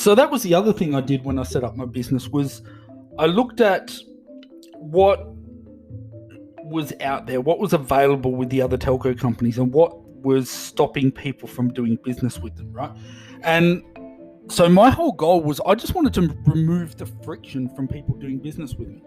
So that was the other thing I did when I set up my business, was I looked at what was out there, what was available with the other telco companies, and what was stopping people from doing business with them, right? And so my whole goal was I just wanted to remove the friction from people doing business with me.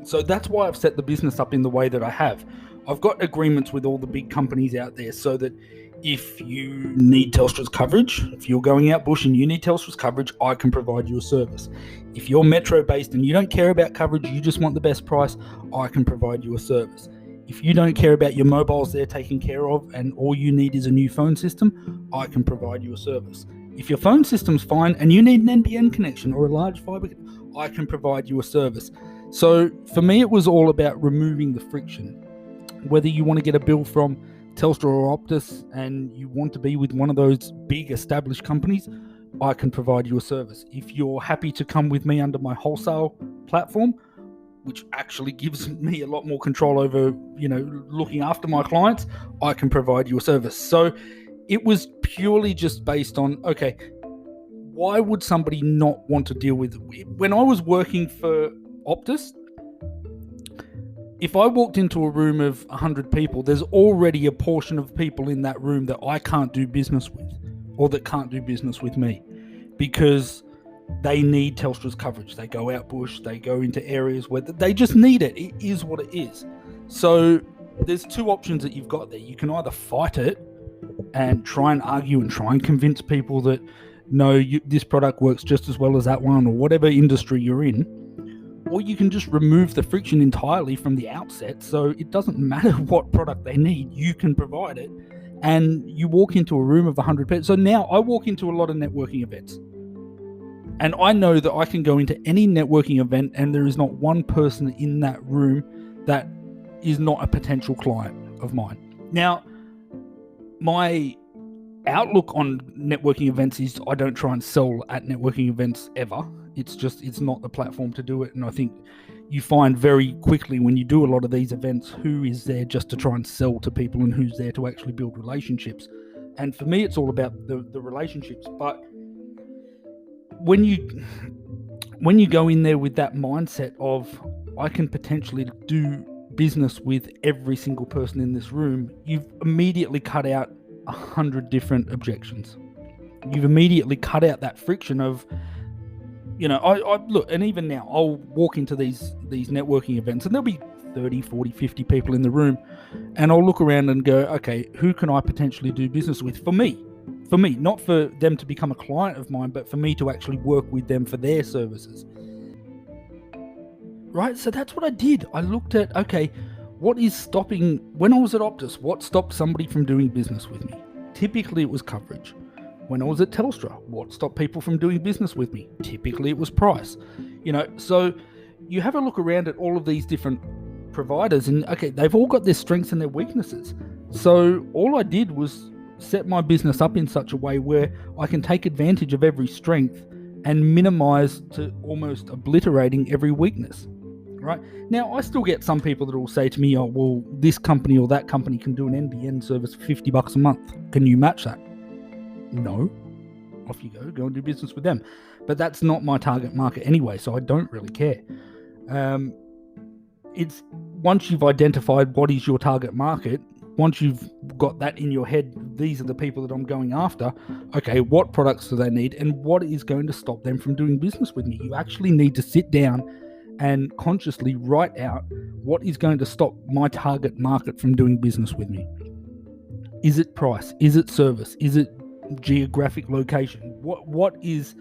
So that's why I've set the business up in the way that I have. I've got agreements with all the big companies out there so that if you need Telstra's coverage, if you're going out bush and you need Telstra's coverage, I can provide you a service. If you're metro based and you don't care about coverage, you just want the best price, I can provide you a service. If you don't care about your mobiles they're taken care of and all you need is a new phone system, I can provide you a service. If your phone system's fine and you need an NBN connection or a large fiber, I can provide you a service. So for me, it was all about removing the friction. Whether you want to get a bill from Telstra or Optus and you want to be with one of those big established companies, I can provide you a service. If you're happy to come with me under my wholesale platform, which actually gives me a lot more control over, looking after my clients, I can provide you a service. So it was purely just based on, okay, why would somebody not want to deal with it? When I was working for Optus, if I walked into a room of 100 people, there's already a portion of people in that room that I can't do business with, or that can't do business with me, because they need Telstra's coverage. They go out bush, they go into areas where they just need it. It is what it is. So there's two options that you've got there. You can either fight it and try and argue and try and convince people that, no, this product works just as well as that one, or whatever industry you're in. Or you can just remove the friction entirely from the outset, so it doesn't matter what product they need, you can provide it, and you walk into a room of 100 people. So now I walk into a lot of networking events, and I know that I can go into any networking event and there is not one person in that room that is not a potential client of mine. Now, my outlook on networking events is I don't try and sell at networking events ever. It's not the platform to do it. And I think you find very quickly when you do a lot of these events who is there just to try and sell to people and who's there to actually build relationships. And for me, it's all about the relationships. But when you go in there with that mindset of I can potentially do business with every single person in this room, you've immediately cut out 100 different objections. You've immediately cut out that friction of, I look, and even now I'll walk into these networking events and there'll be 30, 40, 50 people in the room, and I'll look around and go, okay, who can I potentially do business with for me, not for them to become a client of mine, but for me to actually work with them for their services. Right? So that's what I did. I looked at, okay, what is stopping, when I was at Optus, what stopped somebody from doing business with me? Typically it was coverage. When I was at Telstra, what stopped people from doing business with me? Typically it was price. So you have a look around at all of these different providers and, okay, they've all got their strengths and their weaknesses. So all I did was set my business up in such a way where I can take advantage of every strength and minimize to almost obliterating every weakness. Right? Now, I still get some people that will say to me, oh, well, this company or that company can do an NBN service for $50 a month. Can you match that? No. Off you go and do business with them. But that's not my target market anyway, so I don't really care. It's once you've identified what is your target market, once you've got that in your head, these are the people that I'm going after, okay, what products do they need and what is going to stop them from doing business with me? You actually need to sit down and consciously write out what is going to stop my target market from doing business with me. Is it price? Is it service? Is it geographic location? What is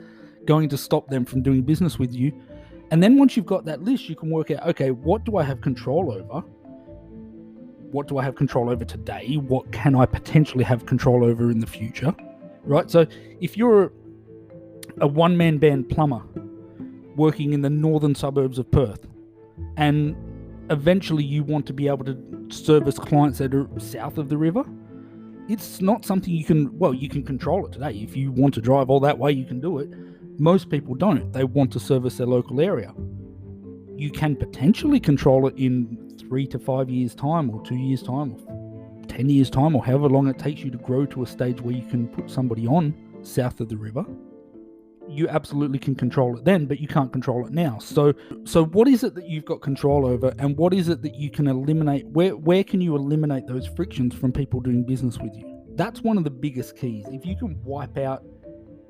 going to stop them from doing business with you? And then once you've got that list, you can work out, okay, what do I have control over? What do I have control over today? What can I potentially have control over in the future? Right? So if you're a one-man band plumber working in the northern suburbs of Perth, and eventually you want to be able to service clients that are south of the river, it's not something you can control it today. If you want to drive all that way, you can do it. Most people don't. They want to service their local area. You can potentially control it in 3 to 5 years' time, or 2 years' time, or 10 years' time, or however long it takes you to grow to a stage where you can put somebody on south of the river. you absolutely can control it then, but you can't control it now. So what is it that you've got control over, and what is it that you can eliminate? Where can you eliminate those frictions from people doing business with you? That's one of the biggest keys. If you can wipe out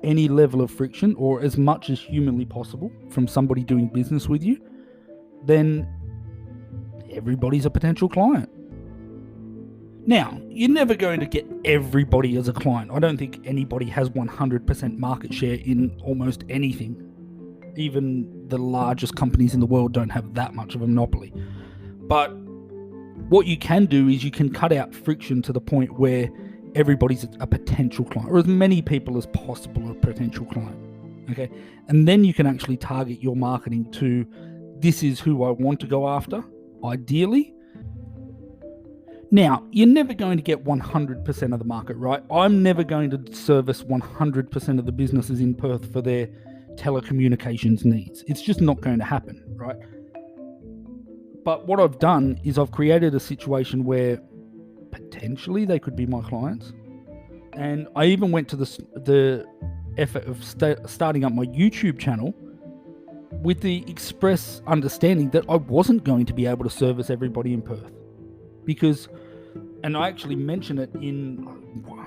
any level of friction, or as much as humanly possible, from somebody doing business with you, then everybody's a potential client. Now, you're never going to get everybody as a client. I don't think anybody has 100% market share in almost anything. Even the largest companies in the world don't have that much of a monopoly. But what you can do is you can cut out friction to the point where everybody's a potential client, or as many people as possible are a potential client. Okay, and then you can actually target your marketing to, this is who I want to go after, ideally. Now, you're never going to get 100% of the market, right? I'm never going to service 100% of the businesses in Perth for their telecommunications needs. It's just not going to happen, right? But what I've done is I've created a situation where potentially they could be my clients. And I even went to the effort of starting up my YouTube channel with the express understanding that I wasn't going to be able to service everybody in Perth. Because, and I actually mention it in,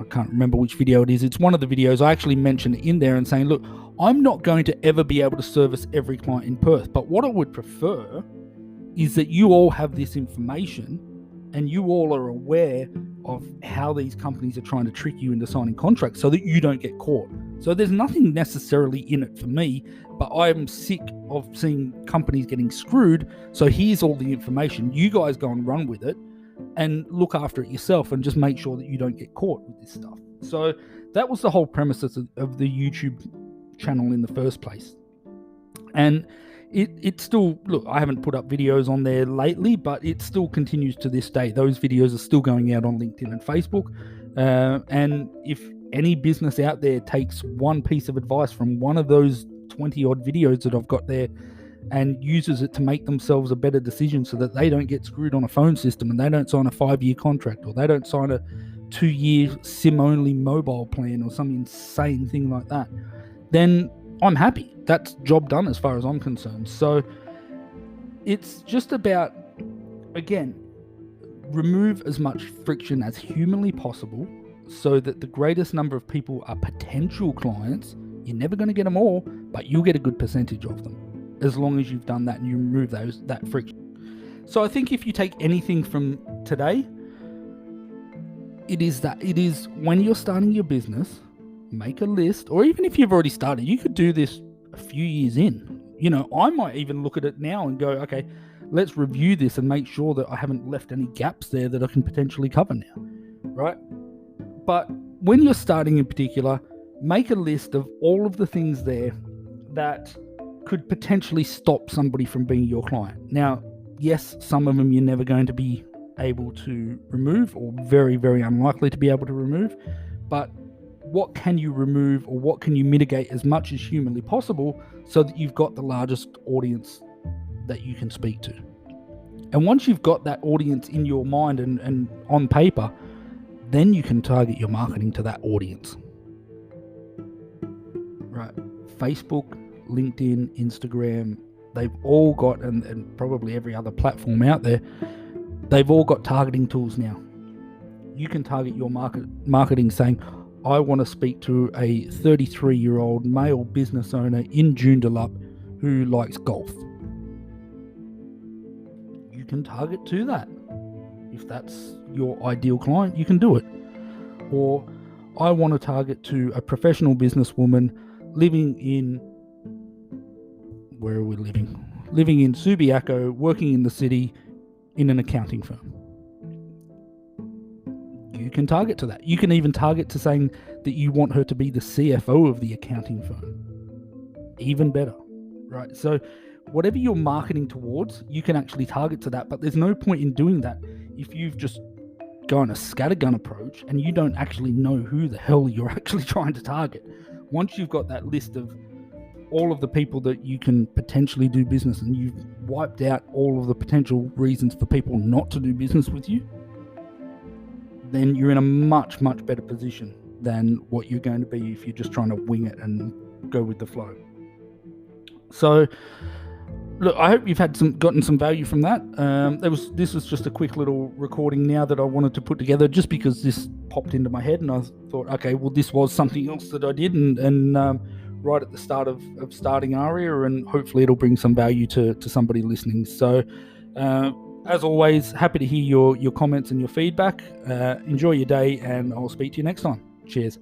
I can't remember which video it is. It's one of the videos. I actually mention it in there and saying, look, I'm not going to ever be able to service every client in Perth. But what I would prefer is that you all have this information and you all are aware of how these companies are trying to trick you into signing contracts so that you don't get caught. So there's nothing necessarily in it for me, but I'm sick of seeing companies getting screwed. So here's all the information. You guys go and run with it and look after it yourself and just make sure that you don't get caught with this stuff. So that was the whole premise of the YouTube channel in the first place. And it still, look, I haven't put up videos on there lately, but it still continues to this day. Those videos are still going out on LinkedIn and Facebook. And if any business out there takes one piece of advice from one of those 20 odd videos that I've got there and uses it to make themselves a better decision so that they don't get screwed on a phone system and they don't sign a 5-year contract, or they don't sign a 2-year SIM-only mobile plan or some insane thing like that, then I'm happy. That's job done as far as I'm concerned. So it's just about, again, remove as much friction as humanly possible so that the greatest number of people are potential clients. You're never going to get them all, but you'll get a good percentage of them as long as you've done that and you remove that friction. So I think if you take anything from today, it is when you're starting your business, make a list, or even if you've already started, you could do this a few years in. You know, I might even look at it now and go, okay, let's review this and make sure that I haven't left any gaps there that I can potentially cover now, right? But when you're starting in particular, make a list of all of the things there that could potentially stop somebody from being your client. Now, yes, some of them you're never going to be able to remove, or very, very unlikely to be able to remove, but what can you remove, or what can you mitigate as much as humanly possible so that you've got the largest audience that you can speak to? And once you've got that audience in your mind and on paper, then you can target your marketing to that audience. Right. Facebook, LinkedIn, Instagram, they've all got, and probably every other platform out there, they've all got targeting tools now. You can target your marketing saying, I want to speak to a 33-year-old male business owner in Joondalup who likes golf. You can target to that. If that's your ideal client, you can do it. Or I want to target to a professional businesswoman living in, where are we living? Living in Subiaco, working in the city in an accounting firm. You can target to that. You can even target to saying that you want her to be the CFO of the accounting firm. Even better, right? So whatever you're marketing towards, you can actually target to that, but there's no point in doing that if you've just gone a scattergun approach and you don't actually know who the hell you're actually trying to target. Once you've got that list of all of the people that you can potentially do business, and you've wiped out all of the potential reasons for people not to do business with you, then you're in a much, much better position than what you're going to be if you're just trying to wing it and go with the flow. So, look, I hope you've gotten some value from that. This was just a quick little recording now that I wanted to put together, just because this popped into my head, and I thought, okay, well, this was something else that I did, and right at the start of starting Aria, and hopefully it'll bring some value to somebody listening. So, as always, happy to hear your comments and your feedback. Enjoy your day, and I'll speak to you next time. Cheers.